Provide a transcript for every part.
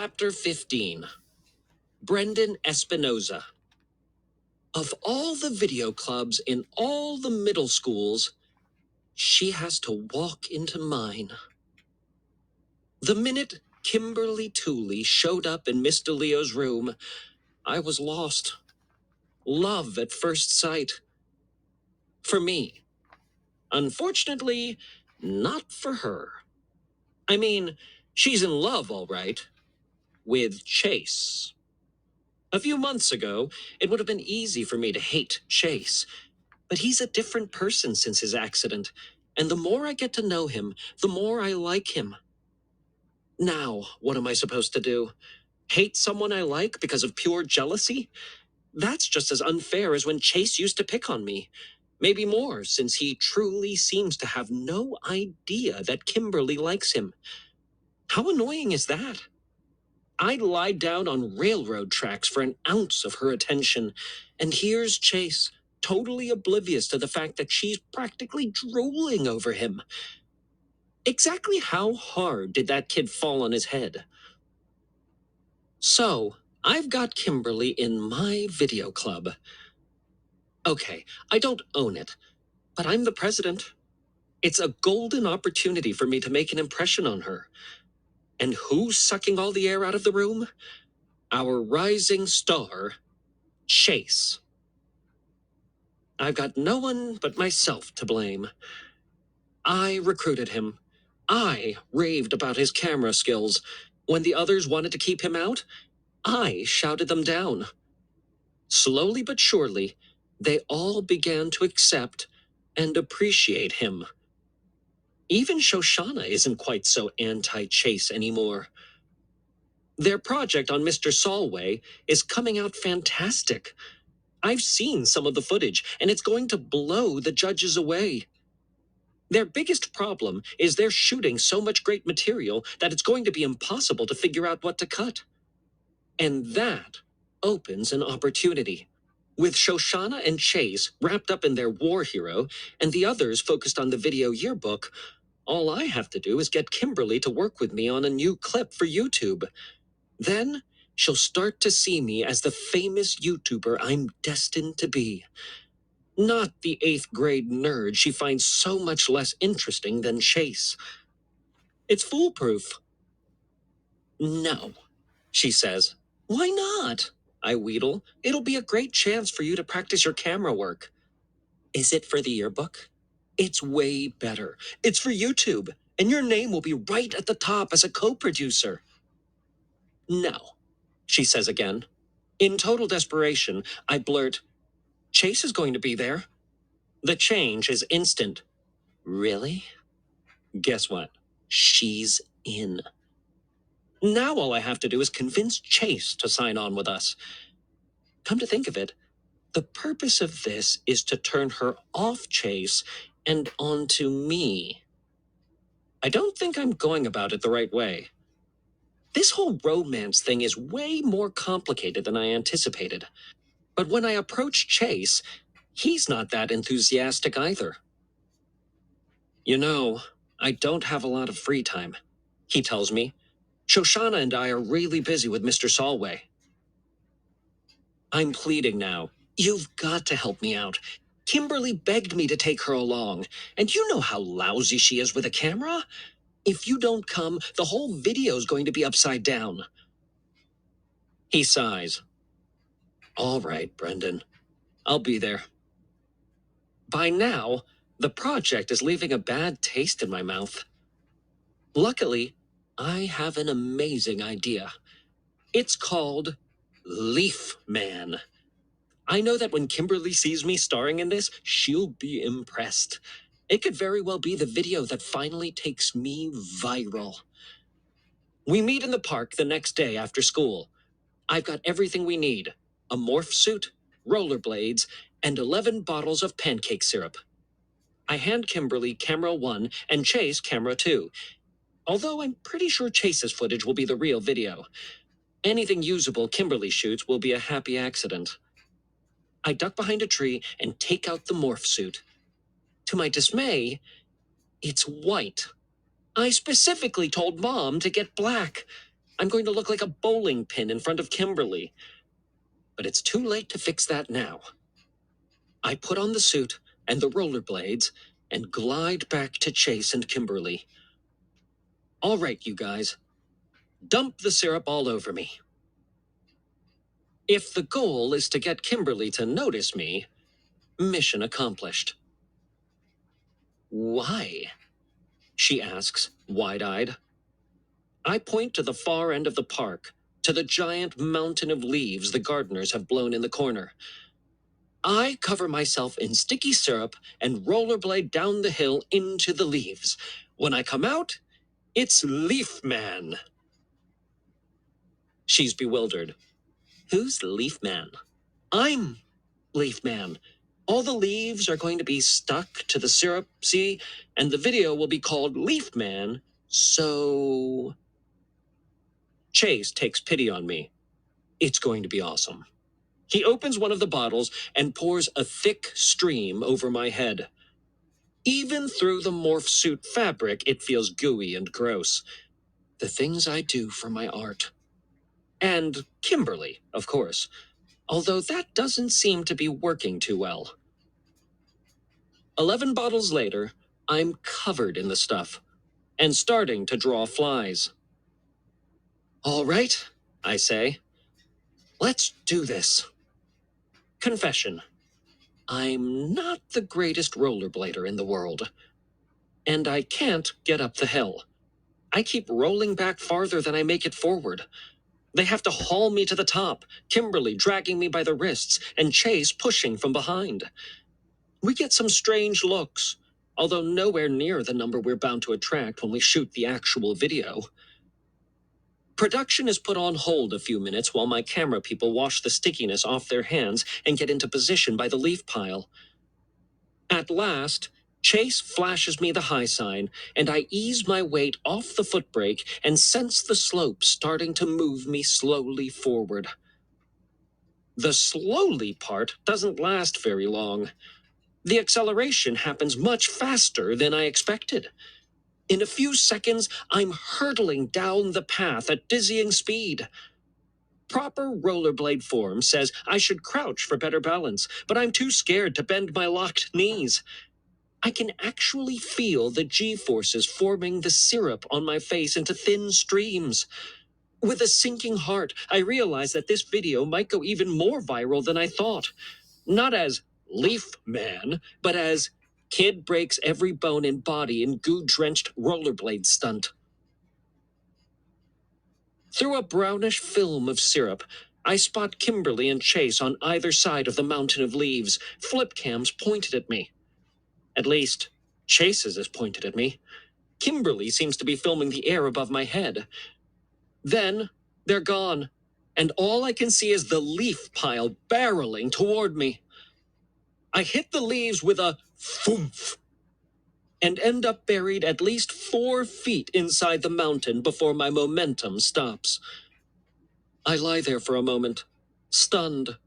Chapter 15. Brendan Espinoza. Of all the video clubs in all the middle schools, she has to walk into mine. The minute Kimberly Tooley showed up in Miss DeLeo's room, I was lost. Love at first sight. For me. Unfortunately, not for her. I mean, she's in love, all right. With Chase. A few months ago, it would have been easy for me to hate Chase. But he's a different person since his accident, and the more I get to know him, the more I like him. Now, what am I supposed to do? Hate someone I like because of pure jealousy? That's just as unfair as when Chase used to pick on me. Maybe more, since he truly seems to have no idea that Kimberly likes him. How annoying is that? I'd lie down on railroad tracks for an ounce of her attention, and here's Chase, totally oblivious to the fact that she's practically drooling over him. Exactly how hard did that kid fall on his head? So, I've got Kimberly in my video club. Okay, I don't own it, but I'm the president. It's a golden opportunity for me to make an impression on her. And who's sucking all the air out of the room? Our rising star, Chase. I've got no one but myself to blame. I recruited him. I raved about his camera skills. When the others wanted to keep him out, I shouted them down. Slowly but surely, they all began to accept and appreciate him. Even Shoshana isn't quite so anti-Chase anymore. Their project on Mr. Solway is coming out fantastic. I've seen some of the footage, and it's going to blow the judges away. Their biggest problem is they're shooting so much great material that it's going to be impossible to figure out what to cut. And that opens an opportunity. With Shoshana and Chase wrapped up in their war hero, and the others focused on the video yearbook, all I have to do is get Kimberly to work with me on a new clip for YouTube. Then she'll start to see me as the famous YouTuber I'm destined to be. Not the 8th grade nerd she finds so much less interesting than Chase. It's foolproof. No, she says. Why not? I wheedle. It'll be a great chance for you to practice your camera work. Is it for the yearbook? It's way better. It's for YouTube, and your name will be right at the top as a co-producer. No, she says again. In total desperation, I blurt, Chase is going to be there. The change is instant. Really? Guess what? She's in. Now all I have to do is convince Chase to sign on with us. Come to think of it, the purpose of this is to turn her off Chase and onto me. I don't think I'm going about it the right way. This whole romance thing is way more complicated than I anticipated. But when I approach Chase, he's not that enthusiastic either. You know, I don't have a lot of free time, he tells me. Shoshana and I are really busy with Mr. Solway. I'm pleading now. You've got to help me out. Kimberly begged me to take her along, and you know how lousy she is with a camera. If you don't come, the whole video's going to be upside down. He sighs. All right, Brendan. I'll be there. By now, the project is leaving a bad taste in my mouth. Luckily, I have an amazing idea. It's called Leaf Man. I know that when Kimberly sees me starring in this, she'll be impressed. It could very well be the video that finally takes me viral. We meet in the park the next day after school. I've got everything we need. A morph suit, rollerblades, and 11 bottles of pancake syrup. I hand Kimberly camera 1 and Chase camera 2. Although I'm pretty sure Chase's footage will be the real video. Anything usable Kimberly shoots will be a happy accident. I duck behind a tree and take out the morph suit. To my dismay, it's white. I specifically told Mom to get black. I'm going to look like a bowling pin in front of Kimberly. But it's too late to fix that now. I put on the suit and the rollerblades and glide back to Chase and Kimberly. All right, you guys, dump the syrup all over me. If the goal is to get Kimberly to notice me, mission accomplished. Why? She asks, wide-eyed. I point to the far end of the park, to the giant mountain of leaves the gardeners have blown in the corner. I cover myself in sticky syrup and rollerblade down the hill into the leaves. When I come out, it's Leaf Man. She's bewildered. Who's Leaf Man? I'm Leaf Man. All the leaves are going to be stuck to the syrup, see? And the video will be called Leaf Man, so... Chase takes pity on me. It's going to be awesome. He opens one of the bottles and pours a thick stream over my head. Even through the morph suit fabric, it feels gooey and gross. The things I do for my art. And Kimberly, of course. Although that doesn't seem to be working too well. 11 bottles later, I'm covered in the stuff and starting to draw flies. All right, I say. Let's do this. Confession. I'm not the greatest rollerblader in the world. And I can't get up the hill. I keep rolling back farther than I make it forward. They have to haul me to the top, Kimberly dragging me by the wrists, and Chase pushing from behind. We get some strange looks, although nowhere near the number we're bound to attract when we shoot the actual video. Production is put on hold a few minutes while my camera people wash the stickiness off their hands and get into position by the leaf pile. At last, Chase flashes me the high sign, and I ease my weight off the foot brake and sense the slope starting to move me slowly forward. The slowly part doesn't last very long. The acceleration happens much faster than I expected. In a few seconds, I'm hurtling down the path at dizzying speed. Proper rollerblade form says I should crouch for better balance, but I'm too scared to bend my locked knees. I can actually feel the G-forces forming the syrup on my face into thin streams. With a sinking heart, I realize that this video might go even more viral than I thought. Not as Leaf Man, but as Kid breaks every bone in body in goo-drenched rollerblade stunt. Through a brownish film of syrup, I spot Kimberly and Chase on either side of the mountain of leaves, flip cams pointed at me. At least, Chase's is pointed at me. Kimberly seems to be filming the air above my head. Then, they're gone, and all I can see is the leaf pile barreling toward me. I hit the leaves with a thoomph and end up buried at least 4 feet inside the mountain before my momentum stops. I lie there for a moment, stunned,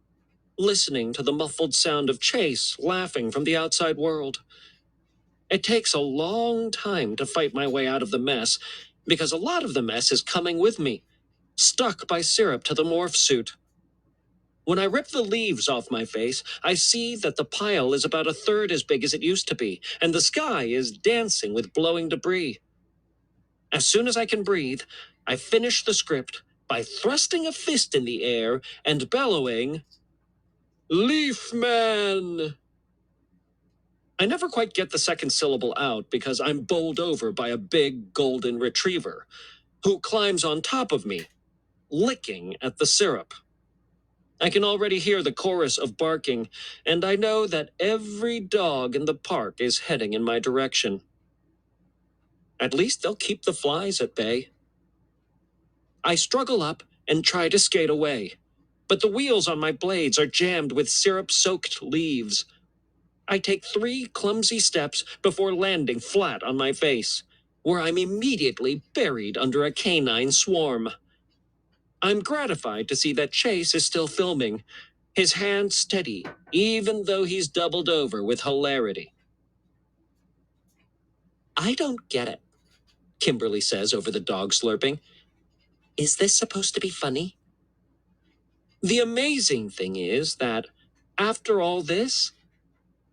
listening to the muffled sound of Chase laughing from the outside world. It takes a long time to fight my way out of the mess, because a lot of the mess is coming with me, stuck by syrup to the morph suit. When I rip the leaves off my face, I see that the pile is about a third as big as it used to be, and the sky is dancing with blowing debris. As soon as I can breathe, I finish the script by thrusting a fist in the air and bellowing, "Leaf Man!" I never quite get the second syllable out because I'm bowled over by a big golden retriever, who climbs on top of me, licking at the syrup. I can already hear the chorus of barking, and I know that every dog in the park is heading in my direction. At least they'll keep the flies at bay. I struggle up and try to skate away, but the wheels on my blades are jammed with syrup-soaked leaves. I take 3 clumsy steps before landing flat on my face, where I'm immediately buried under a canine swarm. I'm gratified to see that Chase is still filming, his hand steady, even though he's doubled over with hilarity. "I don't get it," Kimberly says over the dog slurping. Is this supposed to be funny? The amazing thing is that after all this,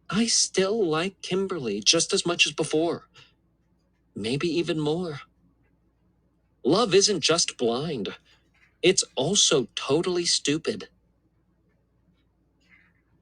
I still like Kimberly just as much as before. Maybe even more. Love isn't just blind. It's also totally stupid.